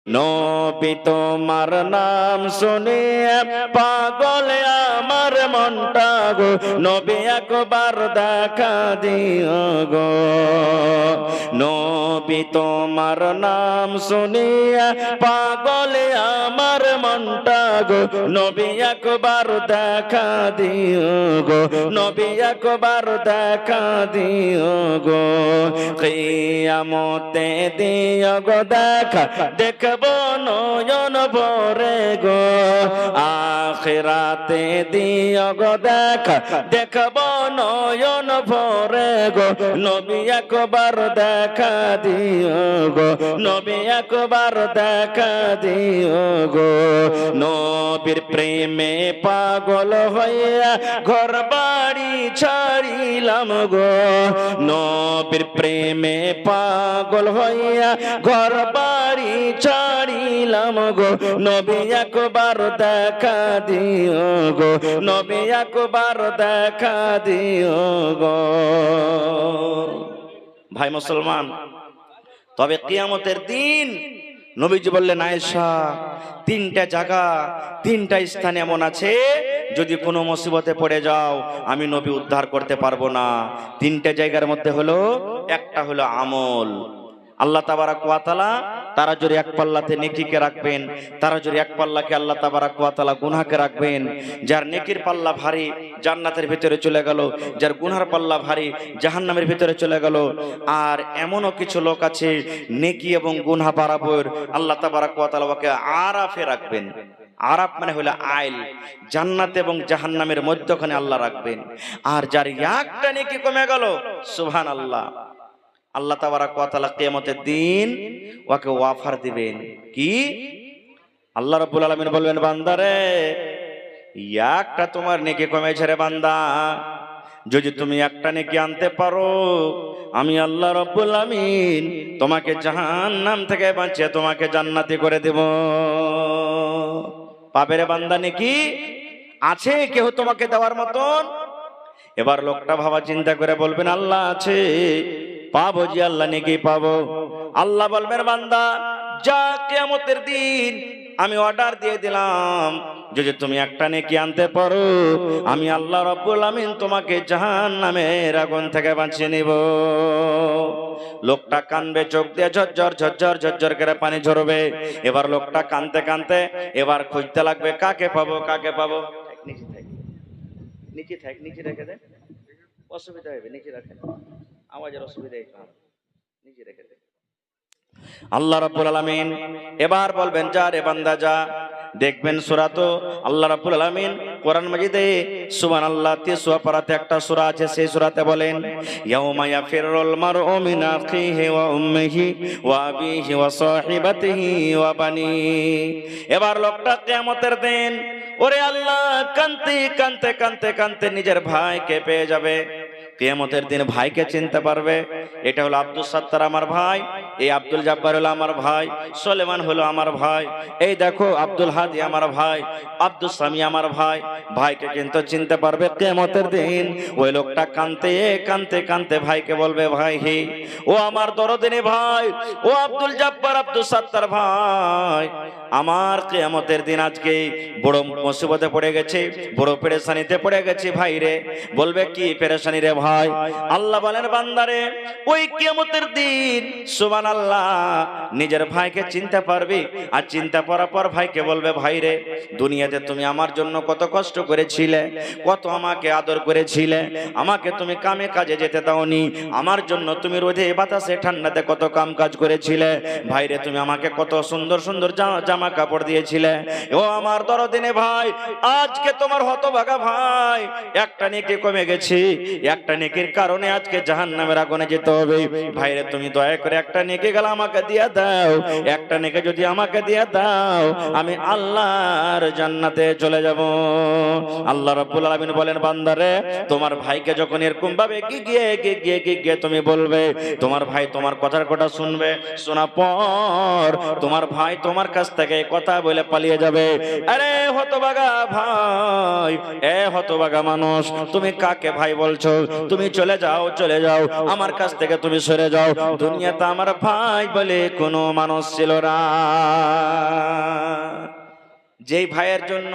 নবী তোমার নাম শুনে পাগল আমার মনটা গো, নবী একবার দেখা দিও গো। নবী তোমার নাম শুনে পাগল আমার মনটা গো, নবী একবার দেখা দিও গো, নবী একবার দেখা দিও গো। কিয়ামতে দিও গো দেখা, দেখবো নয়ন ভরে গো। আখিরাতে দিও গো দেখা, দেখবো নয়ন ভরে গো। নবী একবার দেখা দিও গো, নবী একবার দেখা দিও গো। নবীর প্রেমে পাগল হইয়া ঘর বাড়ি ছাড়িলাম গো। নবীর প্রেমে পাগল হইয়া ঘর বাড়ি ছাড়িলাম গো। নবী একবার দেখা দিও গো, নবী একবার দেখা দিও গো। ভাই মুসলমান, তবে কিয়ামতের দিন নবীজি বললেন, আয়েশা, তিনটা জায়গা, তিনটা স্থান এমন আছে, যদি কোনো মুসিবতে পড়ে যাও আমি নবী উদ্ধার করতে পারবো না। তিনটা জায়গার মধ্যে হলো, একটা হলো আমল। আল্লাহ তাবারাক ওয়া তাআলা তারা যদি এক পাল্লাতে নেকিকে রাখবেন, তারা যদি এক পাল্লাকে আল্লাহ তাবারাক ওয়া তাআলা গুনাহকে রাখবেন। যার নেকির পাল্লা ভারী জান্নাতের ভিতরে চলে গেল, যার গুনার পাল্লা ভারী জাহান্নামের ভিতরে চলে গেল। আর এমনও কিছু লোক আছে নেকি এবং গুনাহ বরাবর আল্লাহ তাবারাক ওয়া তাআলা ওকে আরাফে রাখবেন। আরাফ মানে হলো আইল, জান্নাত এবং জাহান্নামের মধ্যখানে আল্লাহ রাখবেন। আর যার একটা নেকি কমে গেল, সুবহানাল্লাহ, আল্লাহ তাবারাক ওয়া তাআলা কিয়ামতের দিন ওকে ওয়াফার দিবেন। কি? আল্লাহ রাব্বুল আলামিন বলবেন, বান্দারে, একটা তোমার নেকি কমেছে রে বান্দা, যদি তুমি একটা নেকি আনতে পারো, আমি আল্লাহ রাব্বুল আলামিন তোমাকে জাহান্নাম থেকে বাঁচিয়ে তোমাকে জান্নাতি করে দেব। পাবে রে বান্দা নেকি? আছে কেউ তোমাকে দেওয়ার মতন? এবার লোকটা ভাবা চিন্তা করে বলবেন, আল্লাহ আছে, পাবো জি, আল্লাহ নেকি পাবো। আল্লাহ বলবেন, বান্দা যা, কিয়ামতের দিন আমি অর্ডার দিয়ে দিলাম, যদি তুমি একটা নেকি আনতে পারো, আমি আল্লাহ রাব্বুল আমিন তোমাকে জাহান্নামের আগুন থেকে বাঁচিয়ে নিব। লোকটা কানবে, চোখ দিয়ে ঝরঝর ঝরঝর ঝরঝর করে পানি ঝরবে। এবার লোকটা কানতে কানতে এবার খুঁজতে লাগবে, কাকে পাবো, কাকে পাবো। নিচে থাক, নিচে থাক, নিচে রেখে দে, অসুবিধা হবে, নিচে রাখে, আওয়াজের অসুবিধা হয়, নিচে রেখে দে। আল্লাহ রাব্বুল আলামিন এবার বলবেন, যা রে বান্দা যা। দেখবেন সূরা, তো আল্লাহ রাব্বুল আলামিন কোরআন মাজিদে সুবহানাল্লাহ ৩০ পারাতে একটা সূরা আছে, সেই সূরাতে বলেন, ইয়াউমা ইয়াফিরুল মারউ মিন আখিহি ওয়া উম্মিহি ওয়া আবিহি ওয়া সাহিবাতিহি ওয়া বানি। এবার লোকটা কিয়ামতের দিন, ওরে আল্লাহ, কানতে কানতে কানতে কানতে নিজের ভাইকে পেয়ে যাবে। কিয়ামতের দিন ভাইকে চিনতে পারবে। এটা হলো আব্দুল সাত্তার আমার ভাই, এই আব্দুল জব্বার হলো আমার ভাই, সুলেমান হলো আমার ভাই, এই দেখো আব্দুল হাদি আমার ভাই, আব্দুল সামি আমার ভাই। ভাইকে কিন্তু চিনতে পারবে কিয়ামতের দিন। ওই লোকটা কানতে কানতে কানতে ভাইকে বলবে, ভাই হে, ও আমার দরদিনী ভাই, ও আব্দুল জব্বার, আব্দুল সাত্তার ভাই, আমার কিয়ামতের দিন আজকে বড় মুসিবতে পড়ে গেছে, বড় পেরেশানিতে পড়ে গেছে ভাই রে। বলবে, কি পেরেশানি রে ভাই? আল্লাহ বলেন, বান্দারে, ওই কিয়ামতের দিন সুবহানাল্লাহ নিজের ভাইকে চিনতে পারবি। আর চিন্তা করার পর ভাইকে বলবে, ভাই রে, দুনিয়াতে তুমি আমার জন্য কত কষ্ট করেছিলে, কত আমাকে আদর করেছিলে, আমাকে তুমি কামে কাজে যেতে দাওনি, আমার জন্য তুমি রোদে বাতাসে ঠান্ডাতে কত কাম কাজ করেছিলে, ভাই রে, তুমি আমাকে কত সুন্দর সুন্দর জামা কাপড় দিয়েছিলে। ও আমার দরদিনে ভাই, আজকে তোমার হতভাগা ভাই একটা নেকি কমে গেছে, একটা নেকির কারণে আজকে জাহান্নামের আগুনে যেতে হবে। ভাইরে, তুমি দয়া করে একটা নেকি গেল আমাকে দিয়ে দাও, একটা নেকি যদি আমাকে দিয়ে দাও, আমি আল্লাহর জান্নাতে চলে যাব। আল্লাহ রাব্বুল আলামিন বলেন, বান্দারে, তোমার ভাইকে যখন এরকম ভাবে গিয়ে তুমি বলবে, তোমার ভাই তোমার কথার কথা শুনবে, শোনা পর তোমার ভাই তোমার কাছ থেকে কথা বলে পালিয়ে যাবে। আরে হতভাগা ভাই, এ হতভাগা মানুষ, তুমি কাকে ভাই বলছো? তুমি চলে যাও, চলে যাও, আমার কাছ থেকে তুমি সরে যাও। দুনিয়াতে আমার ভাই বলে কোনো মানুষ ছিল না। যেই ভাইয়ের জন্য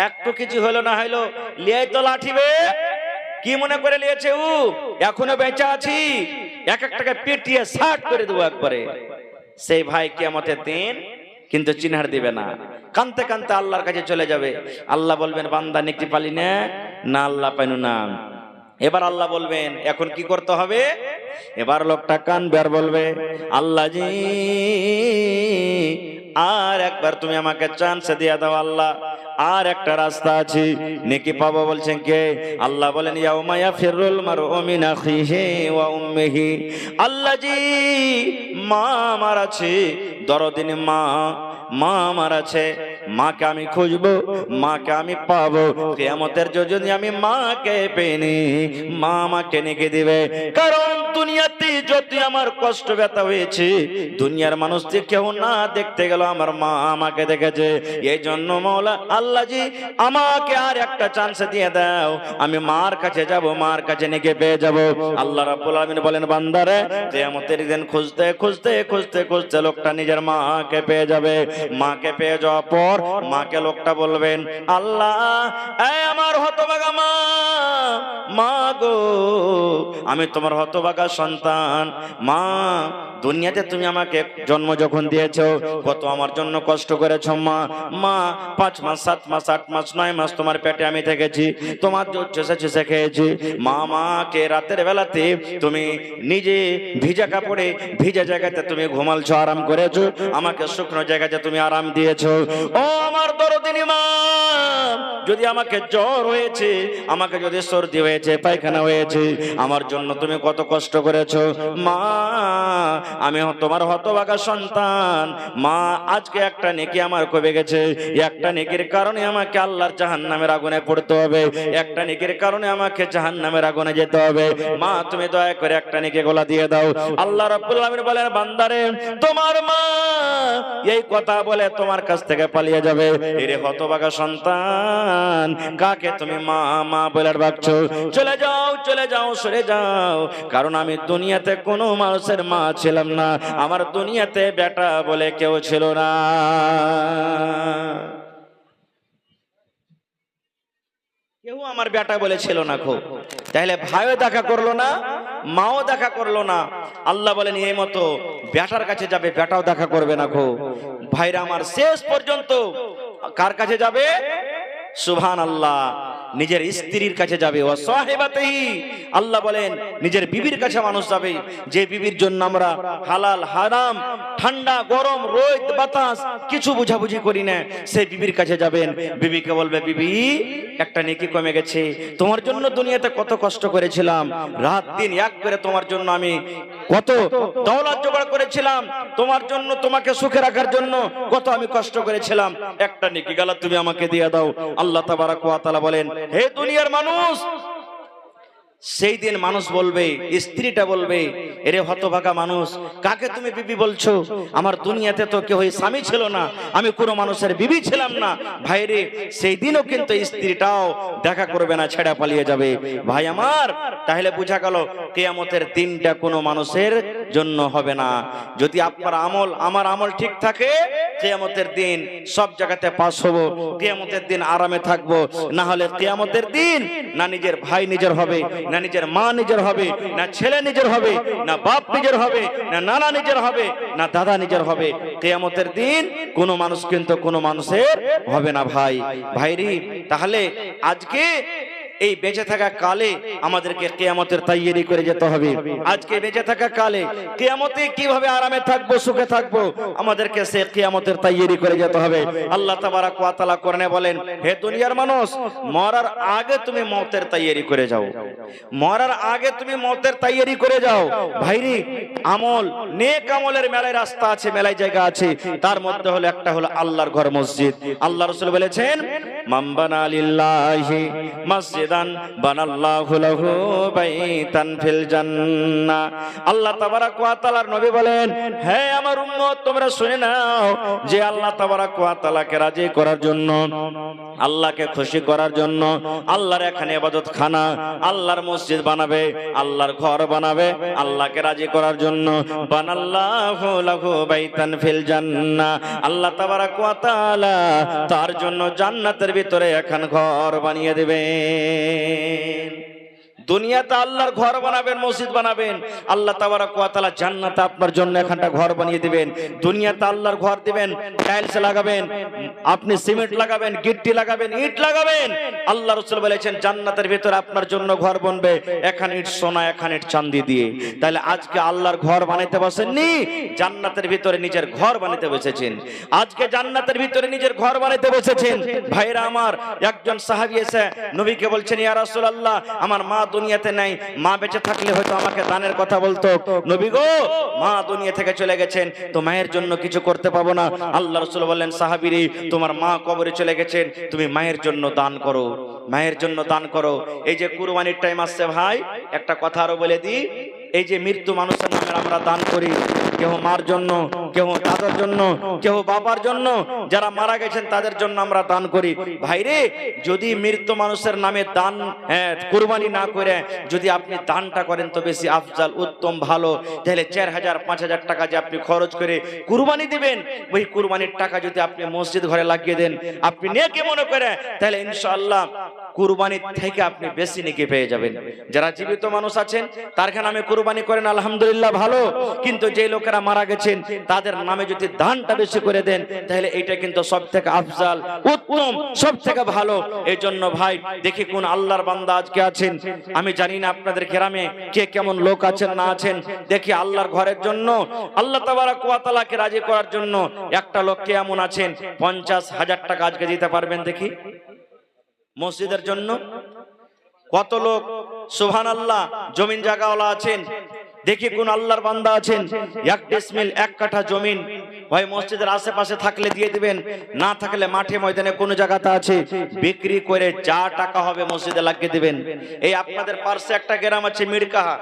একটু কিছু হলো না হলো লিয়াই তো লাঠিবে, কি মনে করে লিয়েছে ও এখনো বেঁচে আছি, এক একটাকে পিটিয়ে ষাট করে দেবো একবারে। সেই ভাই কিয়ামতের দিন কিন্তু চিনহার দিবে না, কানতে কানতে আল্লাহর কাছে চলে যাবে। আল্লাহ বলবেন বান্দা নেকি পালি না, না আল্লাহ পাইনু না। এবার আল্লাহ বলবেন এখন কি করতে হবে? এবার লোকটা কানবে আর বলবে আল্লাহ জি আর একবার তুমি আমাকে চান্স দিয়ে দাও আল্লাহ, আর একটা রাস্তা আছে, নেকি পাবো। বলছেন কে? আল্লাহ বলেন ইয়াউমা ইয়াফিরুল মারউ মিন আখিহি ওয়া উম্মিহি। আল্লাহ জি মা আমার আছে, দরদিন মা, মা আমার আছে, মাকে আমি খুঁজবো, মাকে আমি পাবো। কিয়ামতের যদি আমি মাকে পেনি, মা আমাকে নেকে দিবে। কারণ দুনিয়াতে যত আমার কষ্ট ব্যথা হয়েছে, দুনিয়ার মানুষকে কেউ না দেখতে গেল আমার মা আমাকে দেখেছে। এই জন্য মাওলা আল্লাহ জি আমাকে আর একটা চান্স দিয়ে দাও, আমি মার কাছে যাব, মার কাছে নেকে পেয়ে যাব। আল্লাহ রাব্বুল আলামিন বলেন বান্দারে কিয়ামতের দিন খুঁজতে খুঁজতে খুঁজতে খুঁজতে লোকটা নিজের মাকে পেয়ে যাবে। মাকে পেয়ে যাওয়ার পর মাকে লোকটা বলবেন আল্লাহ এই আমার হতভাগা মা, মা গো আমি তোমার হতভাগা সন্তান। মা দুনিয়াতে তুমি আমাকে জন্ম যখন দিয়েছো কত আমার জন্য কষ্ট করেছো মা। মা 5 মাস 7 মাস 8 মাস 9 মাস তোমার পেটে আমি থেকেছি, তোমার চুষে খেয়েছি। মা মাকে রাতের বেলাতে তুমি নিজে ভিজা কাপড়ে ভিজা জায়গাতে তুমি ঘুমালছো, আরাম করেছো, আমাকে শুকনো জায়গাতে তুমি আরাম দিয়েছো। ও আমার দরদিনী মা, যদি আমাকে জ্বর হয়েছে, আমাকে যদি সর্দি হয়েছে, পায়খানা হয়েছে, আমার জন্য তুমি কত কষ্ট করেছো মা। আমি তোমার হতভাগা সন্তান মা। আজকে একটা নেকি আমার কবে গেছে, একটা নেকির কারণে আমাকে আল্লাহর জাহান্নামের আগুনে পড়তে হবে, একটা নেকির কারণে আমাকে জাহান্নামের আগুনে যেতে হবে। মা তুমি দয়া করে একটা নেকি গোলা দিয়ে দাও। আল্লাহ রাব্বুল আলামিন বলেন বান্দারে তোমার মা এই কথা বলে তোমার কাছ থেকে পালিয়ে যাবে। এরে হতভাগা সন্তান, কাকে তুমি মা মা বলে ডাকছো? চলে যাও, চলে যাও, সরে যাও। কারণ আমি দুনিয়াতে কোনো মানুষের মা ছিলাম না, আমার দুনিয়াতে বেটা বলে কেউ ছিল না। কেউ আমার বেটা বলেছিল না খো। তাহলে ভাইও দেখা করলো না, মাও দেখা করলো না। আল্লাহ বলেন এই মতো বেটার কাছে যাবে, বেটাও দেখা করবে না খো। ভাইরা আমার শেষ পর্যন্ত কার কাছে যাবে? সুবহানাল্লাহ, নিজের স্ত্রীর কাছে যাবে। ও সাহেবাতেহি, আল্লাহ বলেন নিজের বিবির কাছে মানুষ যাবে, যে বিবির জন্য আমরা হালাল হারাম ঠান্ডা গরম রোদ বাতাস কিছু বুঝাবুঝি করি না, সেই বিবির কাছে যাবেন। বিবিকে বলবে বিবি একটা নেকি কমে গেছে, তোমার জন্য দুনিয়াতে কত কষ্ট করেছিলাম, রাত দিন এক করে তোমার জন্য আমি কত দৌলত জোগাড় করেছিলাম, তোমার জন্য তোমাকে সুখে রাখার জন্য কত আমি কষ্ট করেছিলাম, একটা নেকি গালা তুমি আমাকে দিয়ে দাও। আল্লাহ তাবারাক ওয়া তাআলা বলেন হে দুনিয়ার মানুষ, সেই দিন মানুষ বলবে, স্ত্রীটা বলবে এরে হতভাগা মানুষ, কাকে তুমি বিবি বলছো? আমার দুনিয়াতে তো কেউ স্বামী ছিল না, আমি কোনো মানুষের বিবি ছিলাম না। ভাইরে সেই দিনও কিন্তু স্ত্রীটাও দেখা করবে না, ছেড়া পালিয়ে যাবে। ভাই আমার তাহলে বোঝা গেল কিয়ামতের দিনটা কোনো মানুষের জন্য হবে না। যদি আপনার আমল আমার আমল ঠিক থাকে, কিয়ামতের দিন সব জায়গাতে পাস হবো, কিয়ামতের দিন আরামে থাকবো। না হলে কিয়ামতের দিন না নিজের ভাই নিজের হবে, না নিজের মা নিজের হবে, না ছেলে নিজের হবে, না বাপ নিজের হবে, না নানা নিজের হবে, না দাদা নিজের হবে। কিয়ামতের দিন কোনো মানুষ কিন্তু কোনো মানুষের হবে না। ভাই ভাইরি তাহলে আজকে এই বেঁচে থাকা কালে আমাদেরকে কিয়ামতের তৈয়ারি করে যেতে হবে। আজকে বেঁচে থাকা কালে কিয়ামতে কিভাবে আরামে থাকবো, সুখে থাকবো, আমাদেরকে সে কিয়ামতের তৈয়ারি করে যেতে হবে। আল্লাহ তাবারাক ওয়া তাআলা কোরআনে বলেন হে দুনিয়ার মানুষ, মরার আগে তুমি মওতের তৈয়ারি করে যাও, মরার আগে তুমি মওতের তৈয়ারি করে যাও। ভাইরি আমল নেক আমলের মেলায় রাস্তা আছে, মেলায় জায়গা আছে, তার মধ্যে হলো একটা হলো আল্লাহর ঘর মসজিদ। আল্লাহ রাসূল বলেছেন মান বানা লিল্লাহি মসজিদান বানাল্লাহু লাহু বাইতান ফিল জান্নাহ। আল্লাহ তাবারাক ওয়া তাআলার নবী বলেন, হে আমার উম্মত তোমরা শুনে নাও যে আল্লাহ তাবারাক ওয়া তাআলাকে রাজি করার জন্য, আল্লাহকে খুশি করার জন্য আল্লাহর এখানে ইবাদত খানা, আল্লাহর মসজিদ বানাবে, আল্লাহর ঘর বানাবে, আল্লাহকে রাজি করার জন্য। বানাল্লাহু লাহু বাইতান ফিল জান্নাহ, আল্লাহ তাবারাক ওয়া তাআলা তার জন্য জান্নাতের ভিতরে এখন ঘর বানিয়ে দেবেন। দুনিয়াতে আল্লাহর ঘর বানাবেন, মসজিদ বানাবেন, আল্লাহ তাবারাক ওয়া তাআলা জান্নাতে আপনার জন্য এখানটা ঘর বানিয়ে দিবেন। দুনিয়াতে আল্লাহর ঘর দিবেন, টাইলস লাগাবেন, আপনি সিমেন্ট লাগাবেন, গিট্টি লাগাবেন, ইট লাগাবেন। আল্লাহ রাসূল বলেছেন জান্নাতের ভিতরে আপনার জন্য ঘর বনবে এখানে ইট সোনা, এখানে ইট চাঁদি দিয়ে। তাহলে আজকে আল্লাহর ঘর বানাইতে বসেননি, জান্নাতের ভিতরে নিজের ঘর বানাইতে বসেছেন। আজকে জান্নাতের ভিতরে নিজের ঘর বানাইতে বসেছেন। ভাইরা আমার, একজন সাহাবী এসে নবীকে বলছেন, ইয়া রাসূলুল্লাহ আমার মা দুনিয়াতে নাই, মা বেঁচে থাকলে হয়তো আমাকে দানের কথা বলতো। নবী গো, মা দুনিয়া থেকে চলে গেছেন, তো মায়ের জন্য কিছু করতে পাবো না। আল্লাহ রাসূল বললেন, সাহাবীরে তোমার মা কবরে চলে গেছেন, তুমি মায়ের জন্য দান করো, মায়ের জন্য দান করো। এই যে কুরবানির টাইম আসছে ভাই, একটা কথা আরো বলে দিই, এই যে মৃত্যু মানুষের নামে আমরা দান করি, কেউ মার জন্য, কেউ দাদার জন্য, কেউ বাবার জন্য, যারা মারা গেছেন তাদের জন্য আমরা দান করি। ভাইরে, যদি মৃত্যু মানুষের নামে দান কুরবানি না করে যদি আপনি দানটা করেন তো বেশি আফজাল, উত্তম, ভালো। তাহলে 4000 5000 টাকা যে আপনি খরচ করে কুরবানি দিবেন, ওই কুরবানির টাকা যদি আপনি মসজিদ ঘরে লাগিয়ে দেন, আপনি নেকি মনে করে, তাহলে ইনশাআল্লাহ কুরবানি থেকে আপনি বেশি নেকি পেয়ে যাবেন। যারা জীবিত মানুষ আছেন তার নামে কুরবানি করেন, আলহামদুলিল্লাহ ভালো, কিন্তু যে লোকেরা মারা গেছেন তাদের নামে যদি দানটা বেশি করে দেন, তাহলে এটা কিন্তু সব থেকে আফজাল, উত্তম, সব থেকে ভালো। এই জন্য ভাই দেখি কোন আল্লাহর বান্দা আজকে আছেন, আমি জানি না আপনাদের গ্রামে কে কেমন লোক আছেন না আছেন, দেখি আল্লাহর ঘরের জন্য, আল্লাহ তাবারাক ওয়া তাআলাকে রাজি করার জন্য একটা লোক কে এমন আছেন 50,000 টাকা আজকে দিতে পারবেন? দেখি মসজিদের জন্য কত লোক সুবহানাল্লাহ জমিন জায়গাওয়ালা আছেন, দেখি কোন আল্লাহর বান্দা আছেন 1 ডিসমিল 1 কাঠা জমিন হয় মসজিদের আশেপাশে থাকলে দিয়ে দিবেন, না থাকলে মাঠে ময়দানে কোন জায়গাতে আছে বিক্রি করে যা টাকা হবে মসজিদে লাগিয়ে দিবেন। এই আপনাদের পাশে একটা গ্রাম আছে মিরকাহা,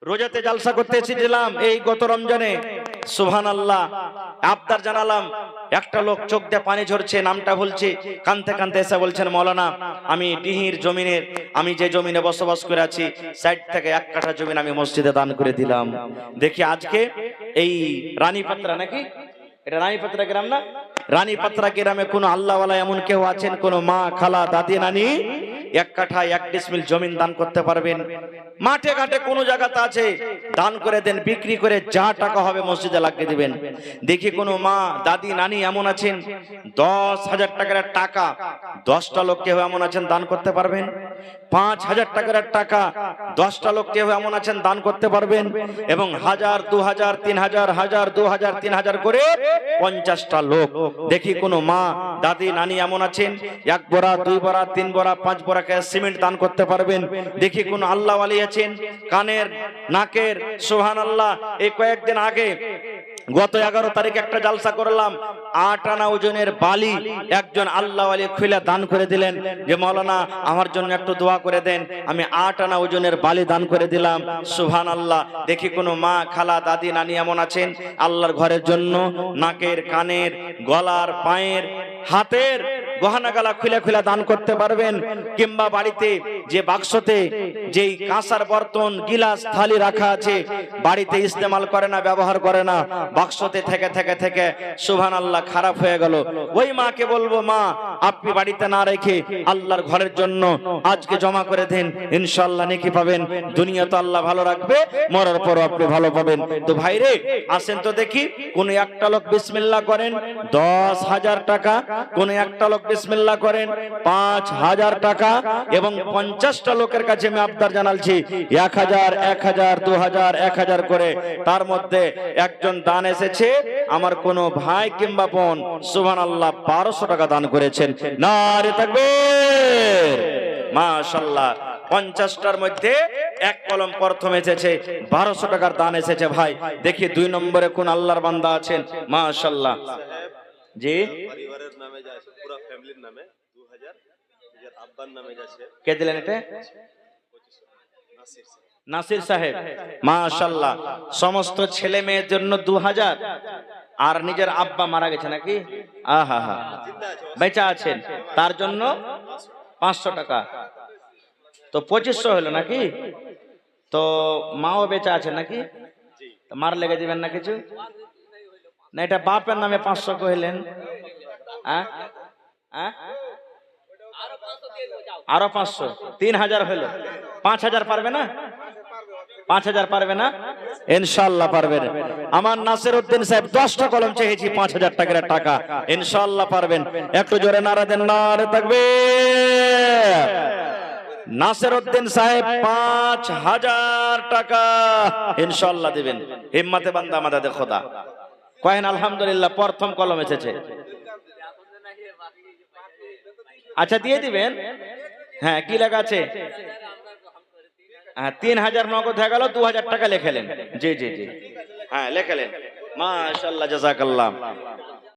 রোজাতে জালসা করতে এসেছিলাম এই গত রমজানে, সুবহানাল্লাহ আবদার জানালাম, একটা লোক চোখ দিয়ে পানি ঝরছে, নামটা বলছে, কানতে কানতে এসে বলছেন, মৌলানা আমি ডিহির জমিনের, আমি যে জমিনে বসবাস করে আছি সাইড থেকে 1 কাঠা জমিন আমি মসজিদে দান করে দিলাম। দেখি আজকে এই রানীপাত্রা, নাকি এটা রানীপাত্রা গ্রাম না, রানীপাত্রা গ্রামে কোন আল্লাহওয়ালা এমন কেউ আছেন, কোন মা, খালা, দাদি, নানি 1 কাঠা 1 ডিসমিল জমিন দান করতে পারবেন? মাঠে ঘাটে কোন জায়গাতে আছে দান করে দেন, বিক্রি করে যা টাকা হবে মসজিদে লাগিয়ে দিবেন। দেখি কোন মা, দাদি, নানি এমন আছেন 10,000 টাকার টাকা 10টা লোক কেউ এমন আছেন দান করতে পারবেন? 5,000 টাকার টাকা 10টা লোক কেউ এমন আছেন দান করতে পারবেন? এবং 1000 2000 3000 1000 2000 3000 করে 50টা লোক। দেখি কোন মা, দাদি, নানি এমন আছেন 1 বড়া 2 বড়া 3 বড়া 5 বড়া সিমেন্ট দান করতে পারবেন? দেখি কোন আল্লাহ ওয়ালি আছেন কানের, নাকের, সুবহানাল্লাহ এই কয়েকদিন আগে গত 11 তারিখ একটা জালসা করলাম, 8 আনা ওজনের বালি একজন আল্লাহ ওয়ালি খুলে দান করে দিলেন যে মাওলানা আমার জন্য একটু দোয়া করে দেন, আমি 8 আনা ওজনের বালি দান করে দিলাম। সুবহানাল্লাহ। দেখি কোন মা, খালা, দাদি, নানি এমন আছেন আল্লাহর ঘরের জন্য নাকের, কানের, গলার, পায়ের, হাতের গহনা গালা খুলে খুলে দান করতে পারবেন? কিংবা বাড়িতে যে বাক্সতে যেই কাঁসার বর্তন, গিলাস, থালি রাখা আছে, বাড়িতে ইস্তেমাল করে না, ব্যবহার করে না, বাক্সতে থেকে থেকে থেকে সুবহানাল্লাহ খারাপ হয়ে গেল, ওই মাকে বলবো, মা আপনি বাড়িতে না রেখে আল্লাহর ঘরের জন্য আজকে জমা করে দেন, ইনশাআল্লাহ নেকি পাবেন। দুনিয়া তো আল্লাহ ভালো রাখবে, মরার পরও আপনি ভালো পাবেন। তো ভাইরে আসেন তো দেখি, কোন একটা লোক বিসমিল্লাহ করেন 10,000 টাকা, কোন একটা লোক বিসমিল্লাহ করেন 5,000 টাকা, এবং 50টা লোকের কাছে আমি আবদার জানালছি 1000 1000 2000 1000 করে। তার মধ্যে একজন দান এসেছে আমার কোন ভাই কিংবা বোন, সুবহানাল্লাহ 1200 টাকা দান করেছেন। নারে তাকবীর, মাশাআল্লাহ। 50টার মধ্যে এক কলম প্রথম এসেছে, 1200 টাকার দান এসেছে। ভাই দেখি 2 নম্বরে কোন আল্লাহর বান্দা আছেন, মাশাআল্লাহ জি পরিবারের নামে যাচ্ছে, পুরো ফ্যামিলির নামে 2000, নিজের আব্বার নামে যাচ্ছে কে দিলেন এটা? 2500। নাসির স্যার। নাসির সাহেব, মাশাআল্লাহ। সমস্ত ছেলে মেয়ের জন্য 2000, আর নিজের আব্বা মারা গেছে নাকি? আহা হা, জিন্দা আছে, বেঁচে আছেন, তার জন্য 500 টাকা, তো 2500 হলো নাকি? তো মাও বেঁচে আছে নাকি? জি। তো মার লেগে দিবেন না কিছু? না, এটা বাপের নামে 500 কহিলেন। হ্যাঁ হ্যাঁ, আরো 500, 3000 হলো। 5000 পারবে না? 5000 পারবে না? ইনশাআল্লাহ পারবেন। আমার নাসির উদ্দিন সাহেব 10টা কলম চেয়েছি, 5000 টাকার টাকা, ইনশাআল্লাহ পারবেন। একটু জোরে নারা দেন, নারে তাকবীর। নাসির উদ্দিন সাহেব 5000 টাকা ইনশাআল্লাহ দিবেন। হিম্মতে বান্দা মাদাদে খোদা। কয়েন আলহামদুলিল্লাহ, প্রথম কলম এসেছে। আচ্ছা দিয়ে দিবেন। হ্যাঁ, কি লেখা আছে? হ্যাঁ, 3000 নগদ হয়ে গেল, 2000 টাকা লেখেলেন। জি জি জি, হ্যাঁ লেখেলেন। মাশাআল্লাহ, জাযাকাল্লাহ।